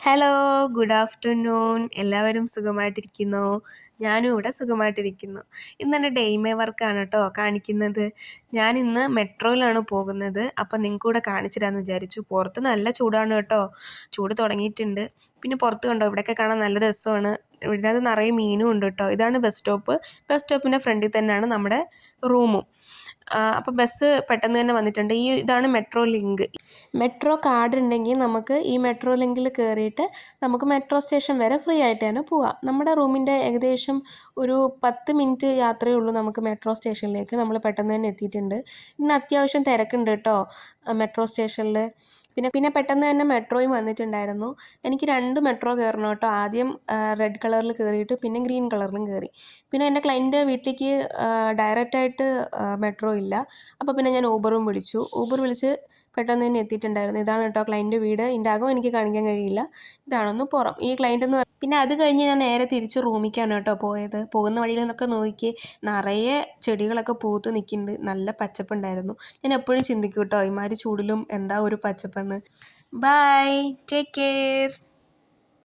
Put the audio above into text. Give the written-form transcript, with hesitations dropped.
Hello, good afternoon. എല്ലാവരും സുഖമായിട്ടിരിക്കുന്നോ? ഞാനും ഇവിടെ സുഖമായിട്ടിരിക്കുന്നു. ഇന്നെൻ്റെ ഡെയ്മേ വർക്കാണ് കേട്ടോ കാണിക്കുന്നത്. ഞാനിന്ന് മെട്രോയിലാണ് പോകുന്നത്. അപ്പം നിങ്ങൾക്ക് കൂടെ കാണിച്ചു തരാമെന്ന് വിചാരിച്ചു. പുറത്ത് നല്ല ചൂടാണ് കേട്ടോ. ചൂട് തുടങ്ങിയിട്ടുണ്ട്. പിന്നെ പുറത്ത് കണ്ടോ, ഇവിടെയൊക്കെ കാണാൻ നല്ല രസമാണ്. ഇതിനകത്ത് നിറയെ മീനും ഉണ്ട് കേട്ടോ. ഇതാണ് ബസ് സ്റ്റോപ്പ്. ബസ് സ്റ്റോപ്പിൻ്റെ ഫ്രണ്ടിൽ തന്നെയാണ് നമ്മുടെ റൂമും. അപ്പോൾ ബസ് പെട്ടെന്ന് തന്നെ വന്നിട്ടുണ്ട്. ഇതാണ് മെട്രോ ലിങ്ക്. മെട്രോ കാർഡ് ഉണ്ടെങ്കിൽ നമുക്ക് ഈ മെട്രോ ലിങ്കിൽ കയറിയിട്ട് നമുക്ക് മെട്രോ സ്റ്റേഷൻ വരെ ഫ്രീ ആയിട്ട് തന്നെ പോവാം. നമ്മുടെ റൂമിൻ്റെ ഏകദേശം ഒരു 10 മിനിറ്റ് യാത്രയേ ഉള്ളൂ നമുക്ക് മെട്രോ സ്റ്റേഷനിലേക്ക്. നമ്മൾ പെട്ടെന്ന് തന്നെ എത്തിയിട്ടുണ്ട്. ഇന്ന് അത്യാവശ്യം തിരക്കുണ്ട് കേട്ടോ മെട്രോ സ്റ്റേഷനിൽ. പിന്നെ പെട്ടെന്ന് തന്നെ മെട്രോയും വന്നിട്ടുണ്ടായിരുന്നു. എനിക്ക് 2 മെട്രോ കയറണം കേട്ടോ. ആദ്യം റെഡ് കളറിൽ കയറിയിട്ട് പിന്നെ ഗ്രീൻ കളറിലും കയറി. പിന്നെ എൻ്റെ ക്ലയൻറ്റ് വീട്ടിലേക്ക് ഡയറക്റ്റായിട്ട് മെട്രോ ഇല്ല. അപ്പോൾ പിന്നെ ഞാൻ ഊബറും വിളിച്ചു. ഊബർ വിളിച്ച് പെട്ടെന്ന് തന്നെ എത്തിയിട്ടുണ്ടായിരുന്നു. ഇതാണ് കേട്ടോ ക്ലയൻറ്റ് വീട്. ഇതിൻ്റെ അകം എനിക്ക് കാണിക്കാൻ കഴിയില്ല. ഇതാണൊന്ന് പുറം. ഈ ക്ലയൻറ്റ് എന്ന് പിന്നെ അത് കഴിഞ്ഞ് ഞാൻ നേരെ തിരിച്ച് റൂമിലേക്കാണ് കേട്ടോ പോയത്. പോകുന്ന വഴിയിൽ നിന്നൊക്കെ നോക്കി നിറയെ ചെടികളൊക്കെ പൂത്ത് നിൽക്കുന്നുണ്ട്. നല്ല പച്ചപ്പുണ്ടായിരുന്നു. ഞാൻ എപ്പോഴും ചിന്തിക്കും കേട്ടോ ഇമാതിരി ചൂടിലും എന്താ ഒരു പച്ചപ്പെന്ന്. By, take care.